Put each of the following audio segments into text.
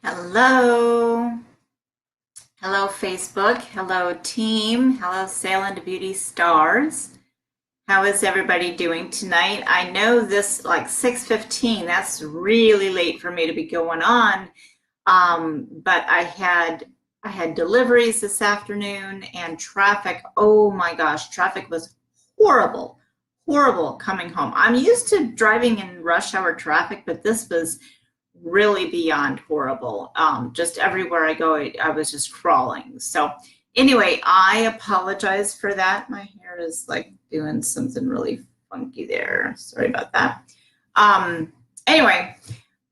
Hello. Hello, Facebook. Hello, team. Hello, Sail into Beauty Stars. How is everybody doing tonight? I know this like 6:15, that's really late for me to be going on. But I had deliveries this afternoon and traffic. Oh my gosh, traffic was horrible, horrible coming home. I'm used to driving in rush hour traffic, but this was really beyond horrible. Just everywhere I go, I was just crawling. So anyway, I apologize for that. My hair is like doing something really funky there. Sorry about that. Anyway,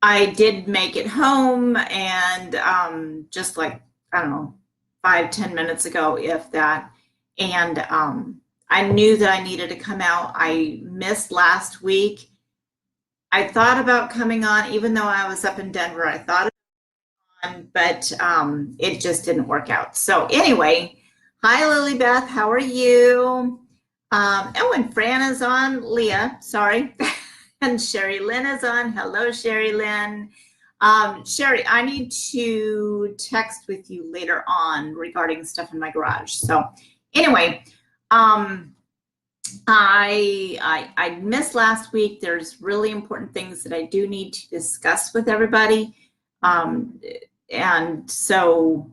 I did make it home and just like, I don't know, 5-10 minutes ago, if that. And I knew that I needed to come out. I missed last week. I thought about coming on, even though I was up in Denver. I thought on, but it just didn't work out. So anyway, hi Lily Beth, how are you? Oh, and Fran is on, Leah, sorry. And Sherry Lynn is on. Hello, Sherry Lynn. Sherry, I need to text with you later on regarding stuff in my garage. So anyway, I missed last week. There's really important things that I do need to discuss with everybody. And so,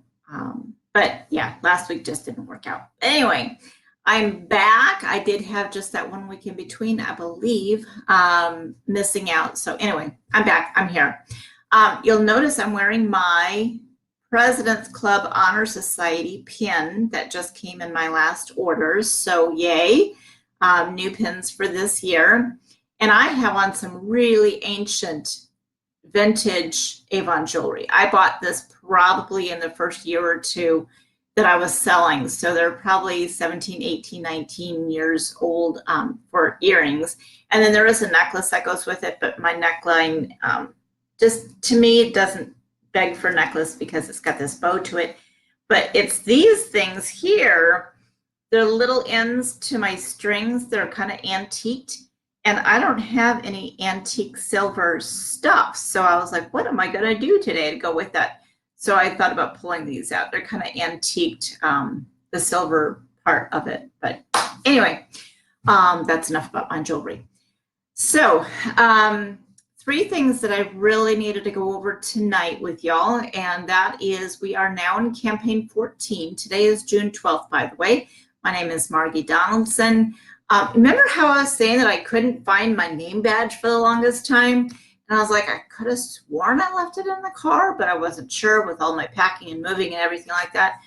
but yeah, last week just didn't work out. Anyway, I'm back. I did have just that 1 week in between, I believe, missing out. So anyway, I'm back. I'm here. You'll notice I'm wearing my President's Club Honor Society pin that just came in my last orders. So yay. New pins for this year. And I have on some really ancient vintage Avon jewelry. I bought this probably in the first year or two that I was selling. So they're probably 17, 18, 19 years old for earrings. And then there is a necklace that goes with it, but my neckline, just to me, it doesn't beg for necklace because it's got this bow to it. But it's these things here. They're little ends to my strings. They're kind of antiqued. And I don't have any antique silver stuff. So I was like, what am I going to do today to go with that? So I thought about pulling these out. They're kind of antiqued, the silver part of it. But anyway, that's enough about my jewelry. So 3 things that I really needed to go over tonight with y'all. And that is, we are now in campaign 14. Today is June 12th, by the way. My name is Margie Donaldson. Remember how I was saying that I couldn't find my name badge for the longest time? And I was like, I could have sworn I left it in the car, but I wasn't sure with all my packing and moving and everything like that.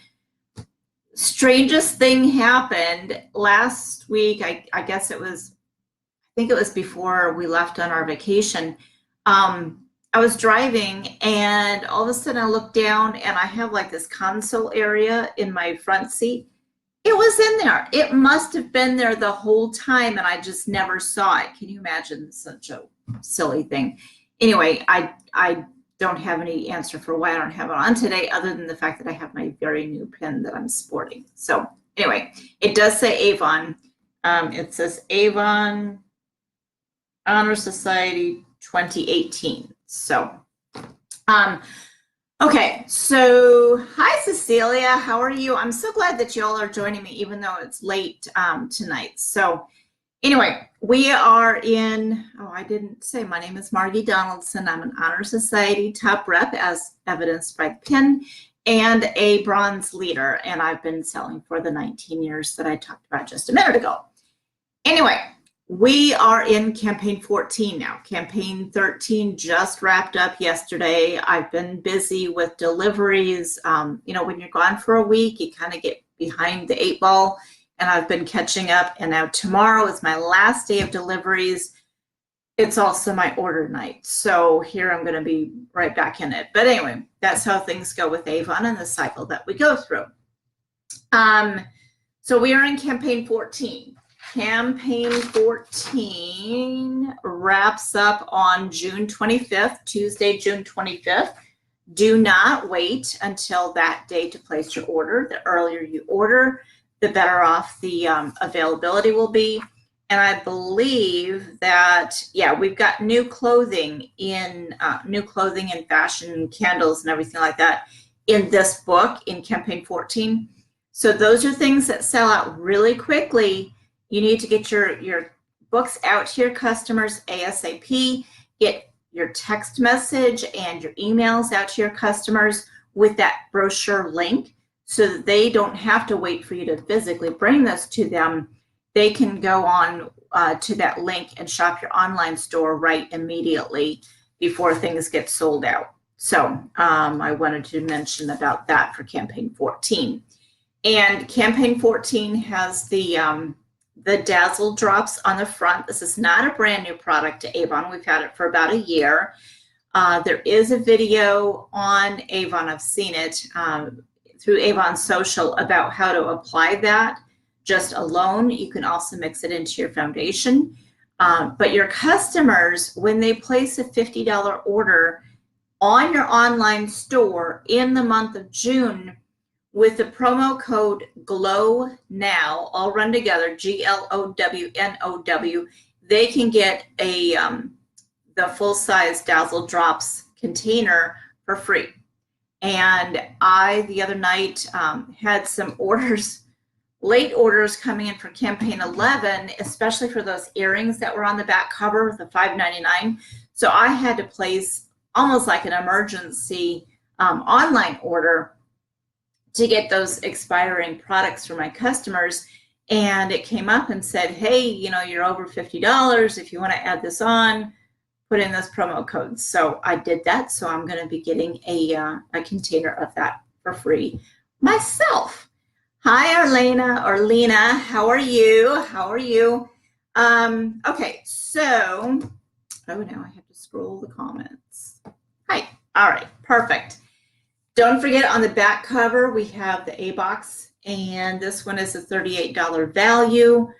Strangest thing happened last week. I guess it was, I think it was before we left on our vacation. I was driving and all of a sudden I looked down and I have like this console area in my front seat. It was in there. It must have been there the whole time and I just never saw it. Can you imagine such a silly thing? Anyway, I don't have any answer for why I don't have it on today other than the fact that I have my very new pin that I'm sporting. So anyway, it does say Avon. It says Avon Honor Society 2018. So, okay, so hi Cecilia, how are you? I'm so glad that y'all are joining me even though it's late tonight. So anyway, we are in, oh, I didn't say, my name is Margie Donaldson. I'm an Honor Society top rep as evidenced by the pin and a bronze leader. And I've been selling for the 19 years that I talked about just a minute ago. Anyway, we are in campaign 14 now. Campaign 13 just wrapped up yesterday. I've been busy with deliveries. You know, when you're gone for a week, you kind of get behind the 8 ball, and I've been catching up. And now tomorrow is my last day of deliveries. It's also my order night. So here I'm going to be right back in it. But anyway, that's how things go with Avon and the cycle that we go through. So we are in campaign 14. Campaign 14 wraps up on June 25th, Tuesday, June 25th. Do not wait until that day to place your order. The earlier you order, the better off the availability will be. And I believe that, yeah, we've got new clothing in fashion, candles and everything like that in this book in campaign 14. So those are things that sell out really quickly. You need to get your books out to your customers ASAP, get your text message and your emails out to your customers with that brochure link so that they don't have to wait for you to physically bring this to them. They can go on to that link and shop your online store right immediately before things get sold out. So I wanted to mention about that for campaign 14. And campaign 14 has the Dazzle drops on the front. This is not a brand new product to Avon. We've had it for about a year. There is a video on Avon. I've seen it through Avon Social about how to apply that just alone. You can also mix it into your foundation. But your customers, when they place a $50 order on your online store in the month of June, with the promo code GLOW NOW, all run together, GLOWNOW, they can get the full-size Dazzle Drops container for free. And I, the other night, had some orders, late orders coming in for campaign 11, especially for those earrings that were on the back cover, the $5.99. So I had to place almost like an emergency online order to get those expiring products for my customers. And it came up and said, hey, you know, you're over $50. If you want to add this on, put in this promo code. So I did that. So I'm going to be getting a container of that for free myself. Hi, Arlena or Lena. How are you? How are you? Okay, so, oh, now I have to scroll the comments. Hi. All right, perfect. Don't forget, on the back cover, we have the A-Box, and this one is a $38 value.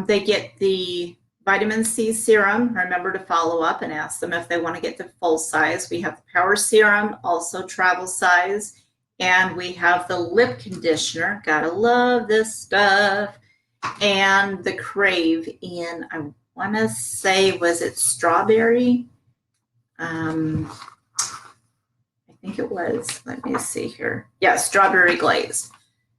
They get the vitamin C serum. Remember to follow up and ask them if they want to get the full size. We have the Power Serum, also travel size, and we have the lip conditioner. Gotta love this stuff. And the Crave in, I want to say, was it strawberry? I think it was, let me see here. Yeah, strawberry glaze.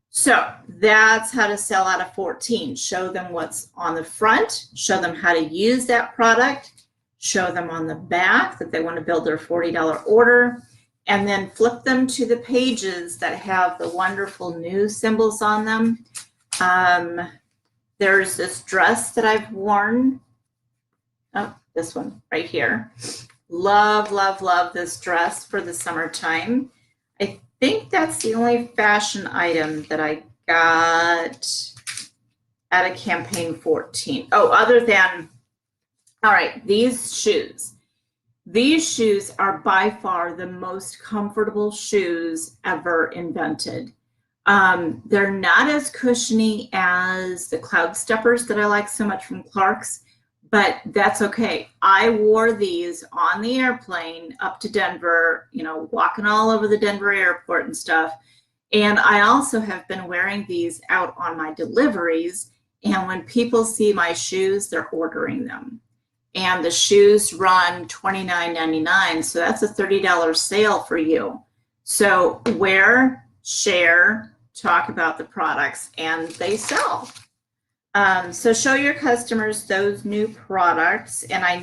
So that's how to sell out of 14. Show them what's on the front, show them how to use that product, show them on the back that they want to build their $40 order, and then flip them to the pages that have the wonderful new symbols on them. There's this dress that I've worn. Oh, this one right here. Love, love, love this dress for the summertime. I think that's the only fashion item that I got at a campaign 14. Oh, other than, all right, these shoes. These shoes are by far the most comfortable shoes ever invented. They're not as cushiony as the Cloud Steppers that I like so much from Clark's, but that's okay. I wore these on the airplane up to Denver, you know, walking all over the Denver airport and stuff. And I also have been wearing these out on my deliveries. And when people see my shoes, they're ordering them. And the shoes run $29.99. So that's a $30 sale for you. So wear, share, talk about the products, and they sell. So show your customers those new products. And I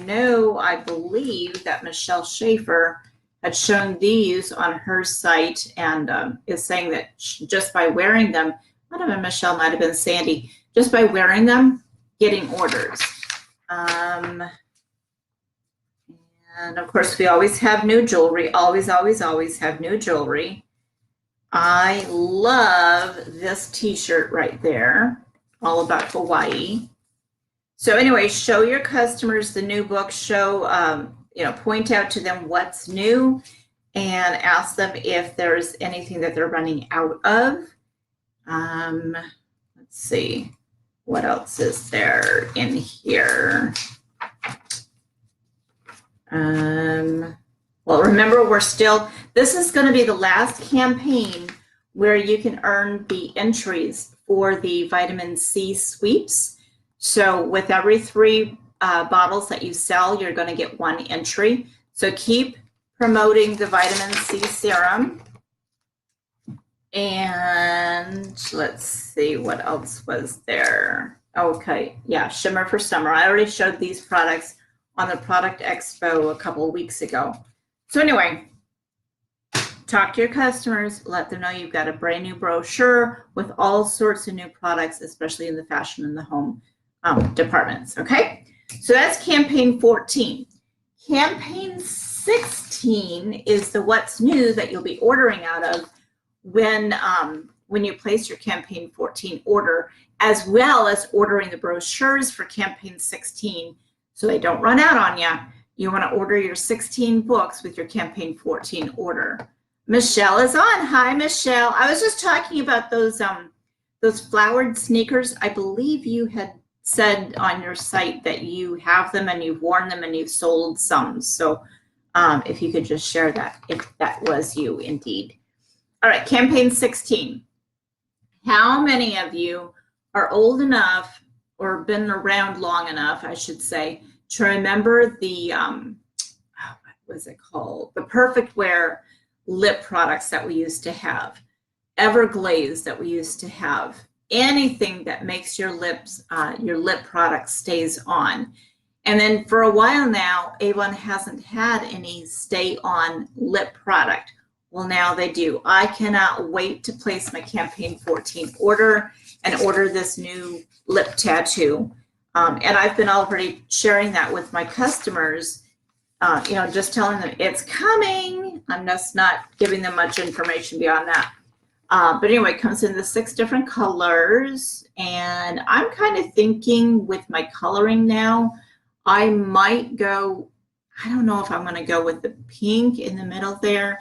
believe that Michelle Schaefer had shown these on her site and is saying that just by wearing them, might have been Michelle, might have been Sandy, just by wearing them, getting orders. And of course, we always have new jewelry, always, always, always have new jewelry. I love this t-shirt right there. All about Hawaii. So anyway, show your customers the new book, show, point out to them what's new and ask them if there's anything that they're running out of. Let's see, what else is there in here? Well, remember, this is going to be the last campaign where you can earn the entries for the vitamin C sweeps. So with every 3 bottles that you sell, you're going to get 1 entry. So keep promoting the vitamin C serum. And let's see, what else was there? Okay, yeah, Shimmer for Summer. I already showed these products on the Product Expo a couple of weeks ago. So anyway, talk to your customers, let them know you've got a brand new brochure with all sorts of new products, especially in the fashion and the home departments, okay? So that's campaign 14. Campaign 16 is the what's new that you'll be ordering out of when you place your campaign 14 order, as well as ordering the brochures for campaign 16 so they don't run out on you. You want to order your 16 books with your campaign 14 order. Michelle is on. Hi, Michelle. I was just talking about those flowered sneakers. I believe you had said on your site that you have them and you've worn them and you've sold some. So if you could just share that, if that was you indeed. All right, campaign 16. How many of you are old enough or been around long enough, I should say, to remember the, what was it called? The Perfect Wear lip products that we used to have, Everglaze that we used to have, anything that makes your lip product stays on. And then for a while now, Avon hasn't had any stay on lip product. Well, now they do. I cannot wait to place my campaign 14 order and order this new lip tattoo. And I've been already sharing that with my customers, just telling them it's coming. I'm just not giving them much information beyond that. But anyway, it comes in the 6 different colors. And I'm kind of thinking with my coloring now, I might go, I don't know if I'm going to go with the pink in the middle there,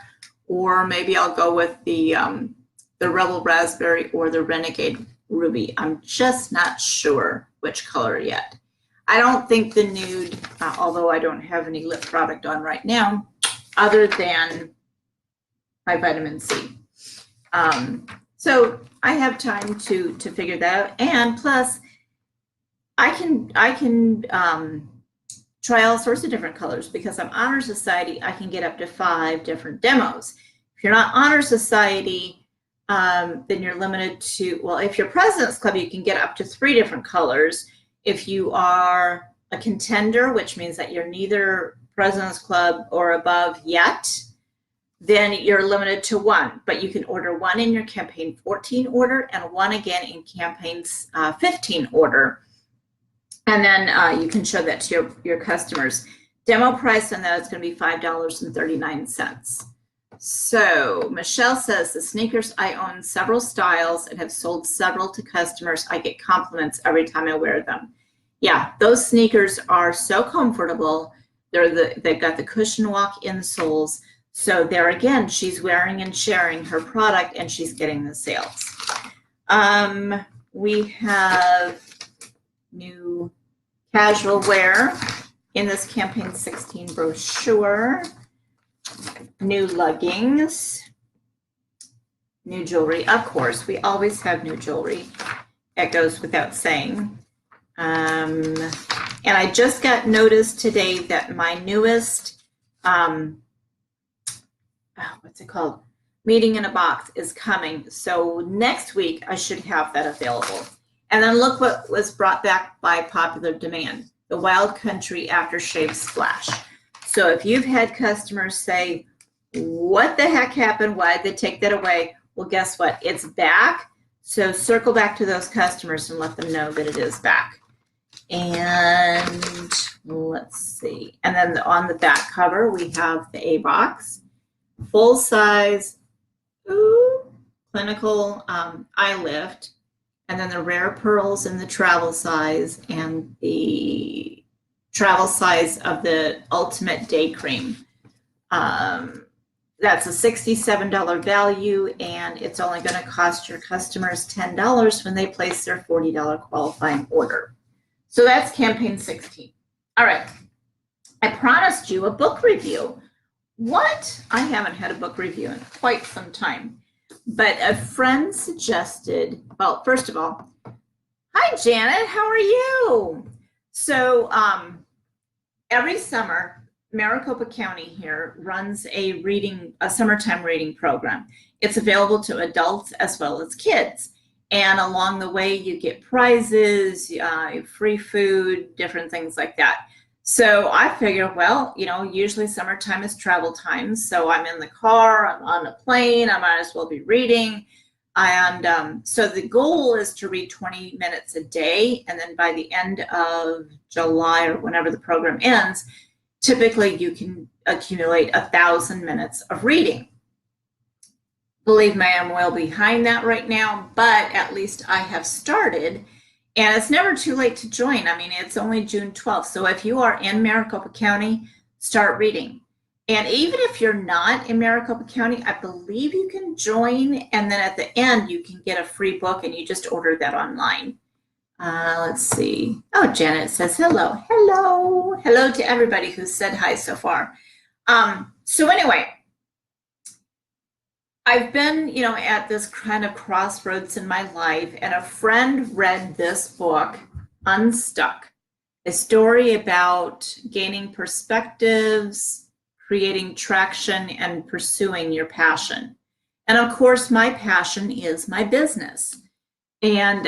or maybe I'll go with the Rebel Raspberry or the Renegade Ruby. I'm just not sure which color yet. I don't think the nude, although I don't have any lip product on right now, other than my vitamin C. So I have time to figure that out. And plus, I can try all sorts of different colors because I'm Honor Society. I can get up to 5 different demos. If you're not Honor Society, then you're limited to, well, if you're President's Club, you can get up to 3 different colors. If you are a contender, which means that you're neither President's Club or above yet, then you're limited to 1. But you can order 1 in your campaign 14 order and 1 again in campaign 15 order. And then you can show that to your customers. Demo price on that is going to be $5.39. So Michelle says, the sneakers, I own several styles and have sold several to customers. I get compliments every time I wear them. Yeah, those sneakers are so comfortable. They've got the cushion walk insoles. So there again, she's wearing and sharing her product and she's getting the sales. We have new casual wear in this campaign 16 brochure, new leggings, new jewelry. Of course, we always have new jewelry. It goes without saying. And I just got notice today that my newest, what's it called? Meeting in a Box is coming. So next week I should have that available. And then look what was brought back by popular demand, the Wild Country Aftershave Splash. So if you've had customers say, what the heck happened? Why did they take that away? Well, guess what? It's back. So circle back to those customers and let them know that it is back. And let's see. And then on the back cover, we have the A-Box, full size, clinical eye lift. And then the Rare Pearls in the travel size and the travel size of the Ultimate Day Cream. That's a $67 value, and it's only going to cost your customers $10 when they place their $40 qualifying order. So that's campaign 16. All right. I promised you a book review. What? I haven't had a book review in quite some time. But a friend suggested, well, first of all, Hi, Janet. How are you? So, every summer, Maricopa County here runs a summertime reading program. It's available to adults as well as kids. And along the way, you get prizes, free food, different things like that. So I figured, well, usually summertime is travel time. So I'm in the car, I'm on a plane, I might as well be reading. And so the goal is to read 20 minutes a day. And then by the end of July or whenever the program ends, typically you can accumulate 1,000 minutes of reading. Believe me, I'm well behind that right now, but at least I have started. And it's never too late to join. I mean, it's only June 12th. So if you are in Maricopa County, start reading. And even if you're not in Maricopa County, I believe you can join. And then at the end, you can get a free book and you just order that online. Let's see. Oh, Janet says hello. Hello. Hello to everybody who said hi so far. So anyway, I've been, at this kind of crossroads in my life, and a friend read this book, Unstuck, a story about gaining perspectives, creating traction, and pursuing your passion. And of course, my passion is my business. And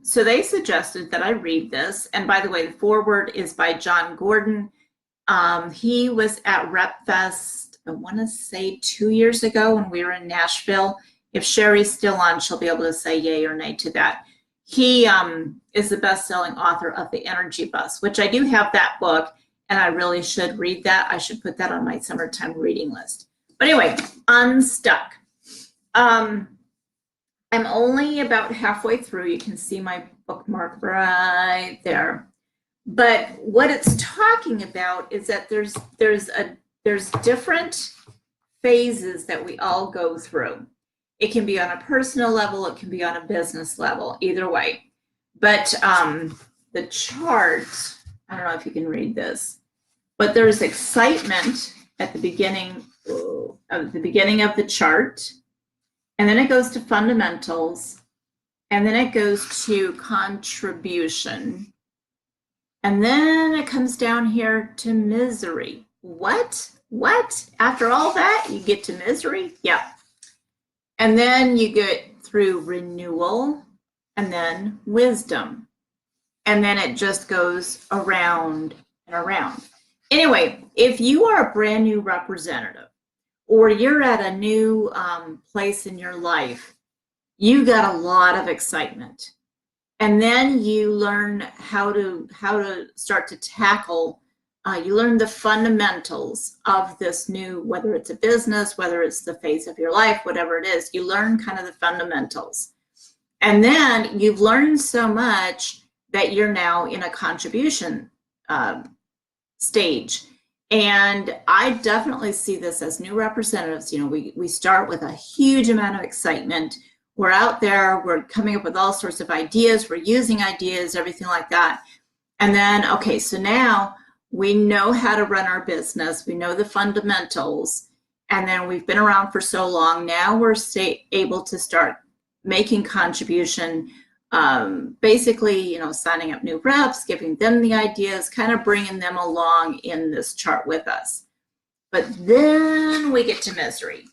so they suggested that I read this. And by the way, the foreword is by John Gordon. He was at RepFest, I want to say 2 years ago when we were in Nashville. If Sherry's still on, she'll be able to say yay or nay to that. He is the best-selling author of The Energy Bus, which I do have that book, and I really should read that. I should put that on my summertime reading list. But anyway, Unstuck. I'm only about halfway through. You can see my bookmark right there. But what it's talking about is that there's different phases that we all go through. It can be on a personal level, it can be on a business level, either way. But the chart, I don't know if you can read this, but there's excitement at the beginning of the chart, and then it goes to fundamentals, and then it goes to contribution, and then it comes down here to misery. What? After all that, you get to misery? Yeah. And then you get through renewal, and then wisdom. And then it just goes around and around. Anyway, if you are a brand new representative, or you're at a new place in your life, you got a lot of excitement. And then you learn how to start to tackle, you learn the fundamentals of this new, whether it's a business, whether it's the phase of your life, whatever it is, you learn kind of the fundamentals. And then you've learned so much that you're now in a contribution stage. And I definitely see this as new representatives. We start with a huge amount of excitement. We're out there, we're coming up with all sorts of ideas, we're using ideas, everything like that. And then, okay, so now we know how to run our business, we know the fundamentals, and then we've been around for so long, now we're able to start making contribution, basically, signing up new reps, giving them the ideas, kind of bringing them along in this chart with us. But then we get to misery.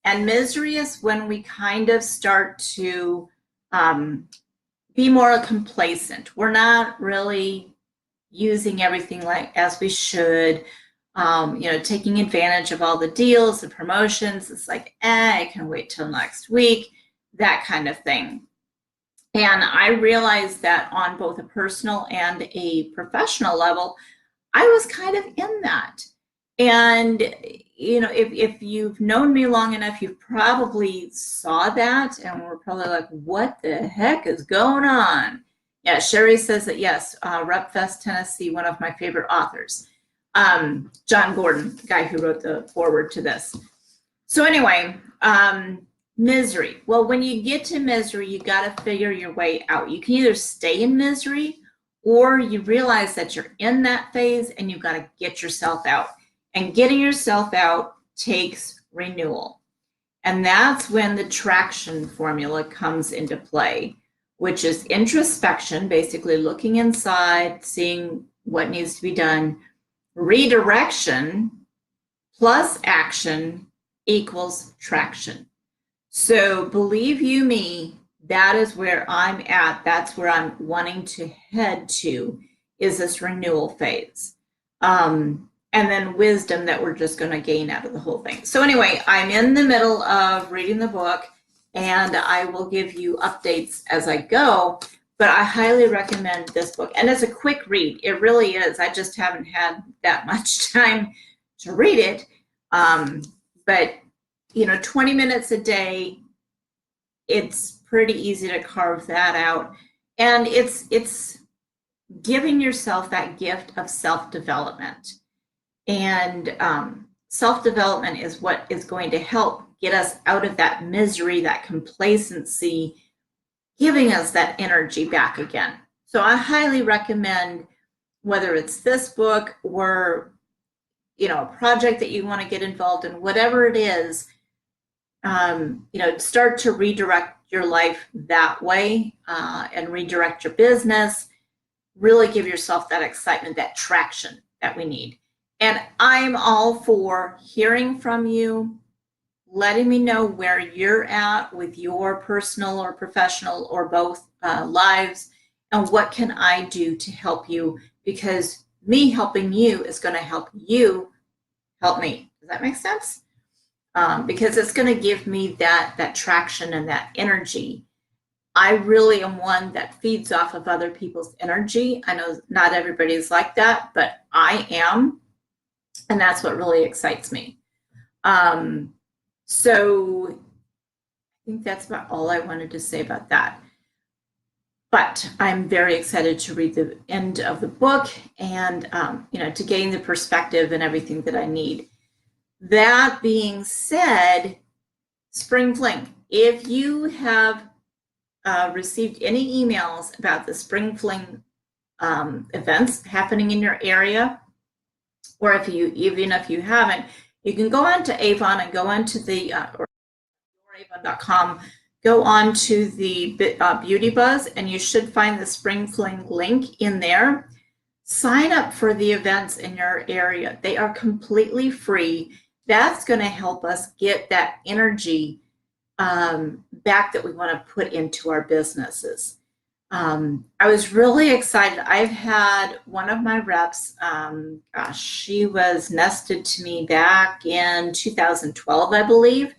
And misery is when we kind of start to be more complacent. We're not really using everything as we should, taking advantage of all the deals, the promotions. It's like, I can wait till next week, that kind of thing. And I realized that on both a personal and a professional level, I was kind of in that. And, if you've known me long enough, you probably saw that and we're probably like, what the heck is going on? Yeah, Sherry says that, yes, RepFest Tennessee, one of my favorite authors. John Gordon, the guy who wrote the foreword to this. So anyway, misery. Well, when you get to misery, you got to figure your way out. You can either stay in misery or you realize that you're in that phase and you've got to get yourself out. And getting yourself out takes renewal. And that's when the traction formula comes into play, which is introspection, basically looking inside, seeing what needs to be done. Redirection plus action equals traction. So believe you me, that is where I'm at. That's where I'm wanting to head to, is this renewal phase. And then wisdom that we're just going to gain out of the whole thing. So anyway, I'm in the middle of reading the book, and I will give you updates as I go, but I highly recommend this book. And it's a quick read. It really is. I just haven't had that much time to read it. But, 20 minutes a day, it's pretty easy to carve that out. And it's giving yourself that gift of self-development. And self-development is what is going to help get us out of that misery, that complacency, giving us that energy back again. So I highly recommend, whether it's this book or, a project that you want to get involved in, whatever it is, start to redirect your life that way and redirect your business. Really give yourself that excitement, that traction that we need. And I'm all for hearing from you, letting me know where you're at with your personal or professional or both lives, and what can I do to help you, because me helping you is going to help you help me. Does that make sense? Because it's going to give me that traction and that energy. I really am one that feeds off of other people's energy. I know not everybody's like that, but I am. And that's what really excites me. So I think that's about all I wanted to say about that. But I'm very excited to read the end of the book and, to gain the perspective and everything that I need. That being said, Spring Fling, if you have received any emails about the Spring Fling events happening in your area, or even if you haven't, you can go on to Avon and go on to the or avon.com, go on to the Beauty Buzz, and you should find the Spring Fling link in there. Sign up for the events in your area. They are completely free. That's going to help us get that energy back that we want to put into our businesses. I was really excited. I've had one of my reps, she was nested to me back in 2012, I believe.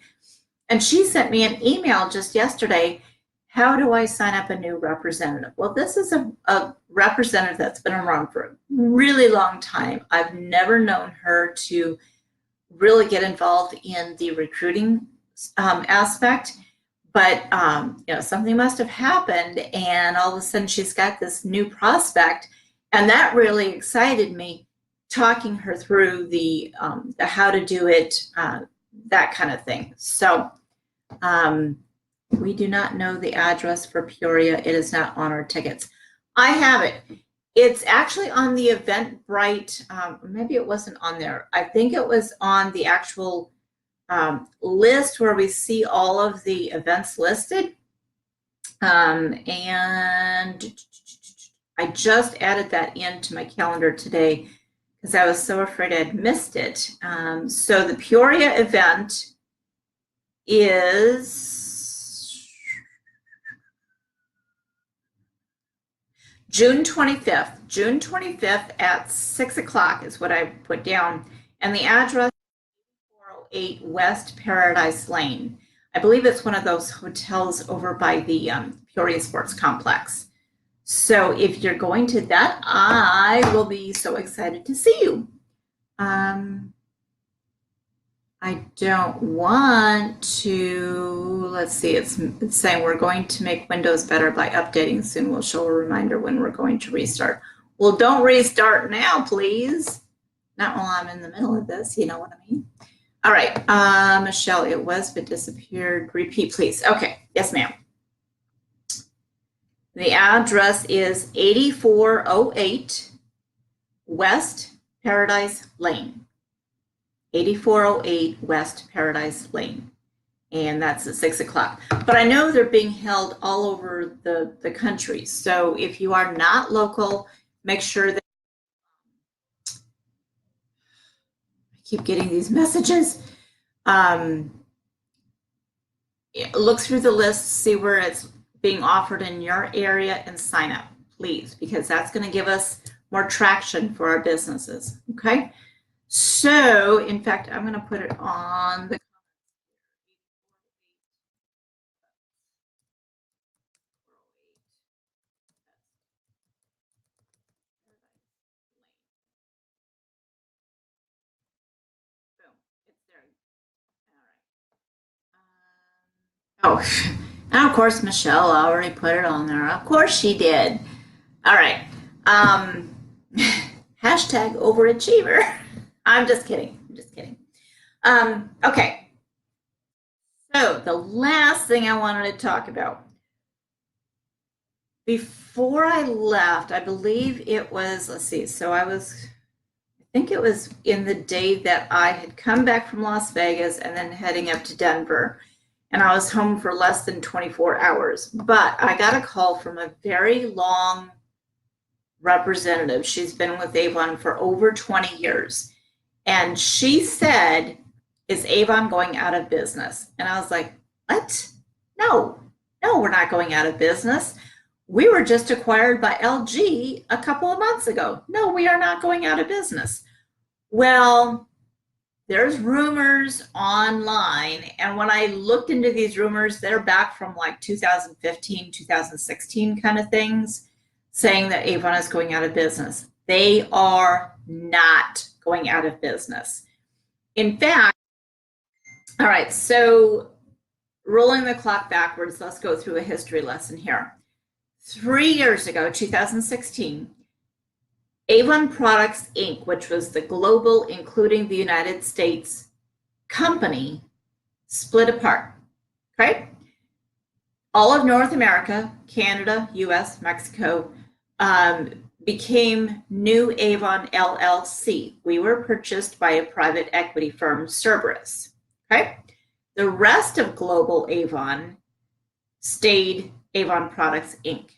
And she sent me an email just yesterday. How do I sign up a new representative? Well, this is a representative that's been around for a really long time. I've never known her to really get involved in the recruiting aspect. But, something must have happened, and all of a sudden she's got this new prospect, and that really excited me, talking her through the how to do it, that kind of thing. So we do not know the address for Peoria. It is not on our tickets. I have it. It's actually on the Eventbrite. Maybe it wasn't on there. I think it was on the actual list where we see all of the events listed. And I just added that into my calendar today because I was so afraid I'd missed it. So the Peoria event is June 25th. June 25th at 6 o'clock is what I put down. And the address is 408 West Paradise Lane. I believe it's one of those hotels over by the Peoria Sports Complex. So if you're going to that, I will be so excited to see you. I don't want to, let's see, it's saying we're going to make Windows better by updating soon. We'll show a reminder when we're going to restart. Well, don't restart now, please. Not while I'm in the middle of this, you know what I mean? All right, Michelle, it was but disappeared. Repeat, please. Okay, yes, ma'am. The address is 8408 West Paradise Lane. 8408 West Paradise Lane. and that's at 6 o'clock. But I know they're being held all over the country. So if you are not local, make sure that I keep getting these messages. Look through the list, see where it's being offered in your area, and sign up, please, because that's going to give us more traction for our businesses. Okay. So, in fact, I'm going to put it on the Oh, and of course, Michelle already put it on there. Of course she did. All right. Hashtag overachiever. I'm just kidding. I'm just kidding. Okay. So the last thing I wanted to talk about before I left, I believe it was, let's see. So I think it was in the day that I had come back from Las Vegas and then heading up to Denver. And I was home for less than 24 hours. But I got a call from a very long representative. She's been with Avon for over 20 years. And she said, is Avon going out of business? And I was like, what? No, we're not going out of business. We were just acquired by LG a couple of months ago. No, we are not going out of business. Well, there's rumors online, and when I looked into these rumors, they're back from like 2015, 2016 kind of things, saying that Avon is going out of business. They are not going out of business. In fact, all right, so rolling the clock backwards, let's go through a history lesson here. 3 years ago, 2016, Avon Products, Inc., which was the global, including the United States company, split apart, okay? All of North America, Canada, US, Mexico, became New Avon LLC. We were purchased by a private equity firm, Cerberus, okay? The rest of global Avon stayed Avon Products, Inc.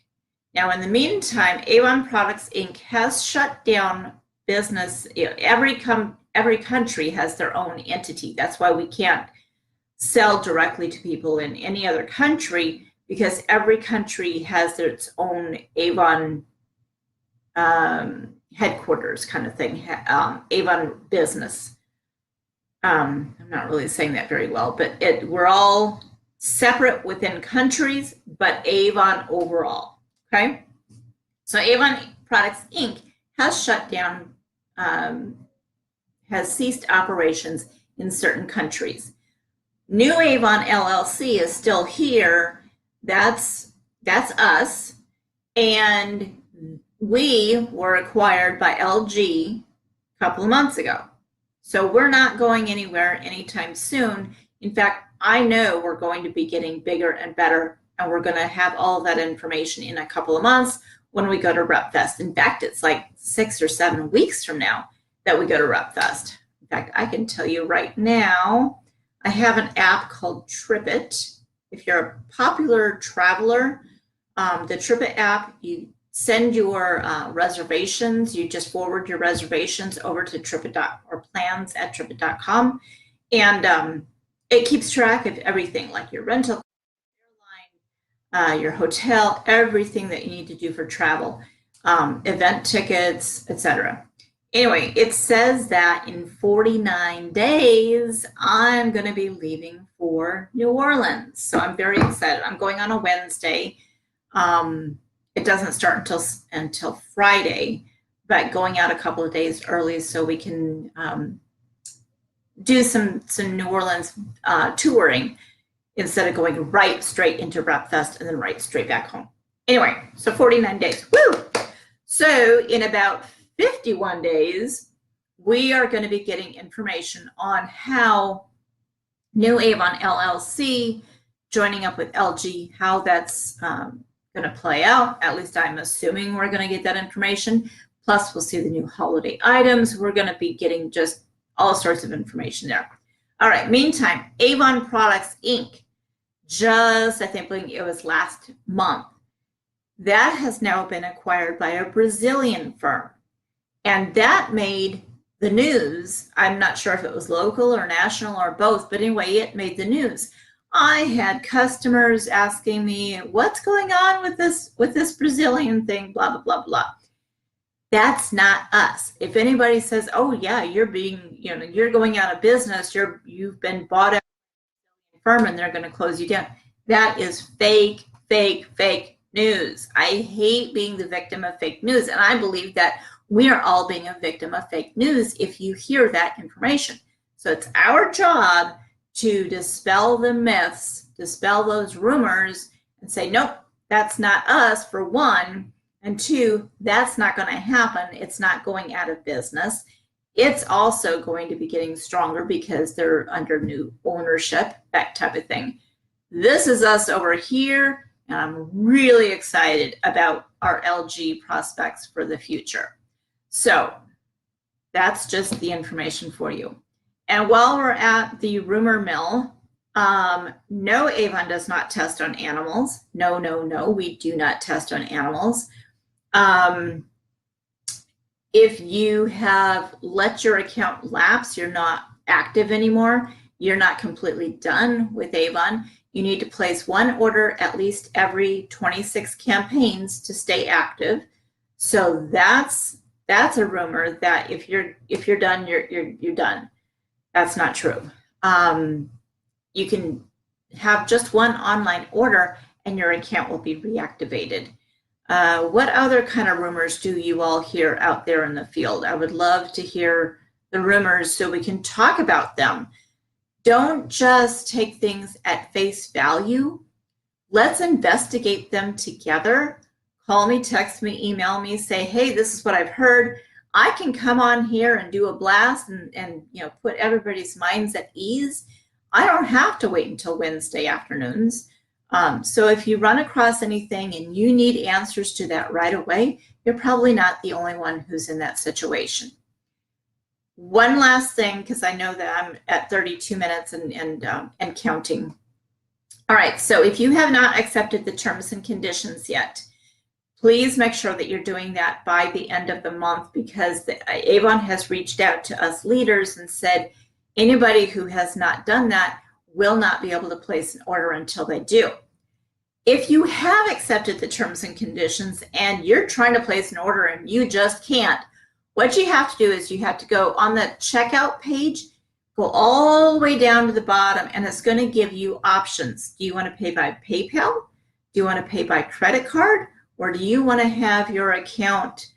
Now, in the meantime, Avon Products, Inc. has shut down business. Every country has their own entity. That's why we can't sell directly to people in any other country, because every country has its own Avon headquarters kind of thing, Avon business. I'm not really saying that very well, but we're all separate within countries, but Avon overall. Okay, so Avon Products, Inc. has shut down, has ceased operations in certain countries. New Avon LLC is still here. That's us, and we were acquired by LG a couple of months ago. So we're not going anywhere anytime soon. In fact, I know we're going to be getting bigger and better, and we're going to have all of that information in a couple of months when we go to RepFest. In fact, it's like 6 or 7 weeks from now that we go to RepFest. In fact, I can tell you right now, I have an app called TripIt. If you're a popular traveler, the TripIt app, you send your reservations, you just forward your reservations over to TripIt or plans@tripit.com, and it keeps track of everything, like your rental, your hotel, everything that you need to do for travel, event tickets, etc. Anyway, it says that in 49 days, I'm going to be leaving for New Orleans. So I'm very excited. I'm going on a Wednesday. It doesn't start until Friday, but going out a couple of days early so we can do some New Orleans touring, instead of going right straight into RepFest and then right straight back home. Anyway, so 49 days. Woo! So in about 51 days, we are going to be getting information on how New Avon LLC joining up with LG, how that's going to play out. At least I'm assuming we're going to get that information. Plus, we'll see the new holiday items. We're going to be getting just all sorts of information there. All right, meantime, Avon Products Inc. just, I think it was last month, that has now been acquired by a Brazilian firm. And that made the news. I'm not sure if it was local or national or both, but anyway, it made the news. I had customers asking me, what's going on with this Brazilian thing, blah, blah, blah, blah. That's not us. If anybody says, oh yeah, you're going out of business, you've been bought out by a firm and they're going to close you down. That is fake, fake, fake news. I hate being the victim of fake news. And I believe that we are all being a victim of fake news if you hear that information. So it's our job to dispel the myths, dispel those rumors, and say, nope, that's not us, for one. And two, that's not going to happen. It's not going out of business. It's also going to be getting stronger because they're under new ownership, that type of thing. This is us over here, and I'm really excited about our LG prospects for the future. So that's just the information for you. And while we're at the rumor mill, no, Avon does not test on animals. No, no, no, we do not test on animals. If you have let your account lapse, you're not active anymore, you're not completely done with Avon, you need to place one order at least every 26 campaigns to stay active. So that's a rumor that if you're done, you're done. That's not true. You can have just one online order and your account will be reactivated. What other kind of rumors do you all hear out there in the field? I would love to hear the rumors so we can talk about them. Don't just take things at face value. Let's investigate them together. Call me, text me, email me, say, hey, this is what I've heard. I can come on here and do a blast and put everybody's minds at ease. I don't have to wait until Wednesday afternoons. So if you run across anything and you need answers to that right away, you're probably not the only one who's in that situation. One last thing, because I know that I'm at 32 minutes and counting. All right, so if you have not accepted the terms and conditions yet, please make sure that you're doing that by the end of the month, because Avon has reached out to us leaders and said anybody who has not done that will not be able to place an order until they do. If you have accepted the terms and conditions and you're trying to place an order and you just can't, what you have to do is you have to go on the checkout page, go all the way down to the bottom, and it's going to give you options. Do you want to pay by PayPal? Do you want to pay by credit card? Or do you want to have your account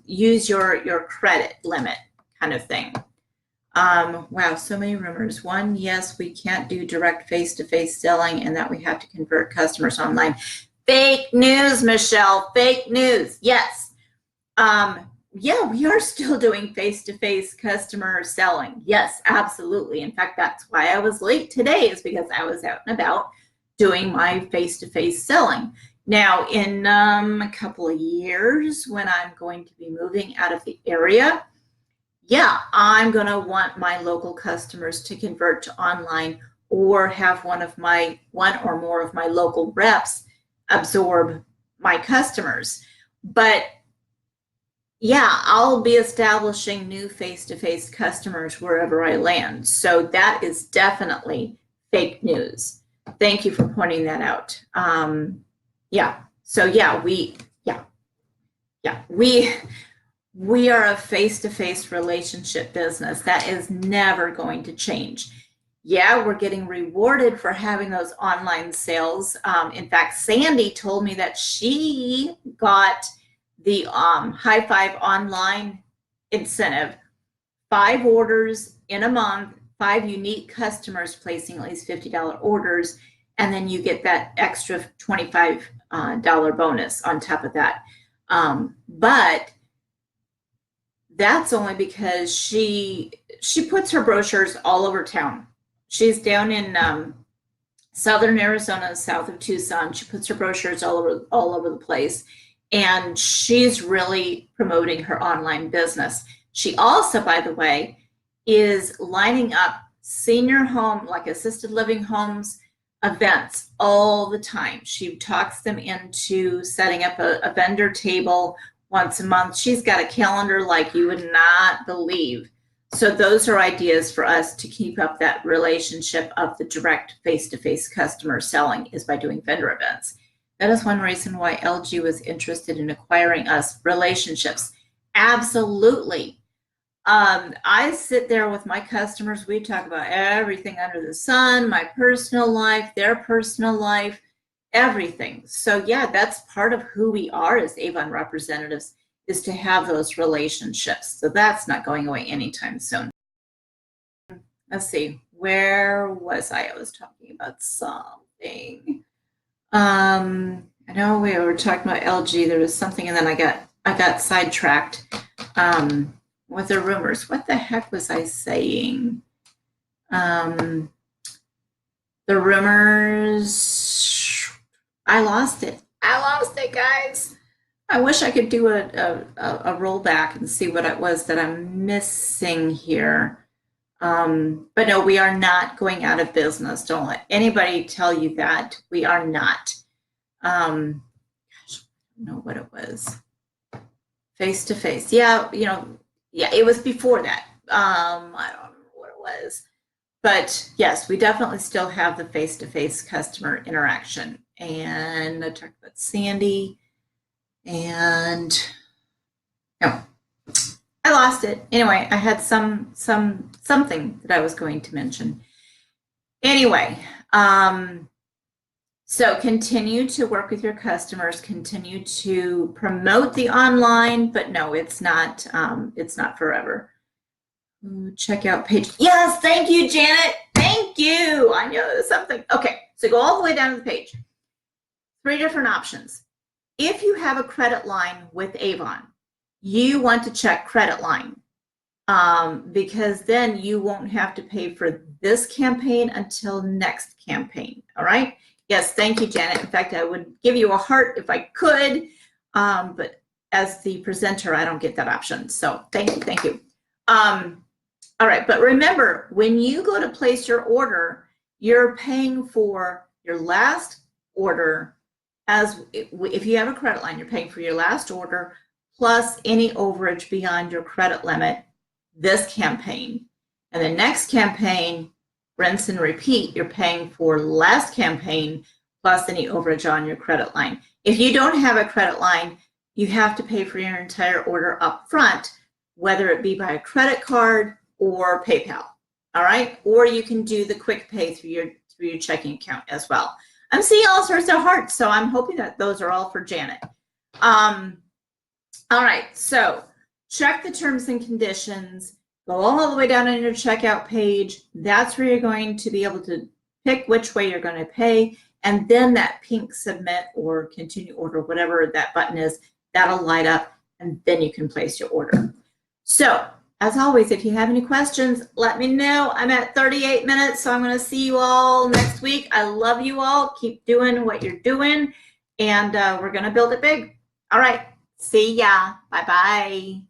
use your credit limit kind of thing? Wow, so many rumors. One, yes, we can't do direct face-to-face selling and that we have to convert customers online. Fake news, Michelle, fake news. Yes. Yeah, we are still doing face-to-face customer selling. Yes, absolutely. In fact, that's why I was late today, is because I was out and about doing my face-to-face selling. Now, in a couple of years, when I'm going to be moving out of the area, yeah, I'm going to want my local customers to convert to online, or have one or more of my local reps absorb my customers. But yeah, I'll be establishing new face-to-face customers wherever I land. So that is definitely fake news. Thank you for pointing that out. Yeah. So yeah, we are a face-to-face relationship business. That is never going to change. Yeah, we're getting rewarded for having those online sales. In fact, Sandy told me that she got the High Five online incentive, 5 orders in a month, 5 unique customers placing at least $50 orders, and then you get that extra $25 bonus on top of that. But that's only because she puts her brochures all over town. She's down in southern Arizona, south of Tucson. She puts her brochures all over the place, and she's really promoting her online business. She also, by the way, is lining up senior home, like assisted living homes, events all the time. She talks them into setting up a vendor table once a month. She's got a calendar like you would not believe. So those are ideas for us to keep up that relationship of the direct face-to-face customer selling, is by doing vendor events. That is one reason why LG was interested in acquiring us. Relationships. Absolutely. I sit there with my customers. We talk about everything under the sun, my personal life, their personal life, everything. So yeah, that's part of who we are as Avon representatives, is to have those relationships. So that's not going away anytime soon. Let's see, where was I? I was talking about something. I know we were talking about LG. There was something, and then I got sidetracked with the rumors. What the heck was I saying? The rumors. I lost it. I lost it, guys. I wish I could do a rollback and see what it was that I'm missing here. But no, we are not going out of business. Don't let anybody tell you that. We are not. Gosh, I don't know what it was. Face to face. Yeah, yeah, it was before that. I don't remember what it was. But yes, we definitely still have the face-to-face customer interaction. And I talked about Sandy. And no, I lost it. Anyway, I had something that I was going to mention. Anyway, so continue to work with your customers, continue to promote the online, but no, it's not forever. Checkout page. Yes, thank you, Janet. Thank you. I know there's something. Okay, so go all the way down to the page. 3 different options. If you have a credit line with Avon, you want to check credit line, because then you won't have to pay for this campaign until next campaign. All right. Yes, thank you, Janet. In fact, I would give you a heart if I could, but as the presenter, I don't get that option. So thank you, thank you. All right, but remember, when you go to place your order, you're paying for your last order. As if you have a credit line, you're paying for your last order plus any overage beyond your credit limit this campaign. And the next campaign, rinse and repeat, you're paying for last campaign plus any overage on your credit line. If you don't have a credit line, you have to pay for your entire order up front, whether it be by a credit card or PayPal. All right, or you can do the quick pay through your checking account as well. I'm seeing all sorts of hearts, so I'm hoping that those are all for Janet. All right, so check the terms and conditions. Go all the way down on your checkout page. That's where you're going to be able to pick which way you're going to pay, and then that pink submit or continue order, whatever that button is, that'll light up, and then you can place your order. So, as always, if you have any questions, let me know. I'm at 38 minutes, so I'm going to see you all next week. I love you all. Keep doing what you're doing, and we're going to build it big. All right. See ya. Bye-bye.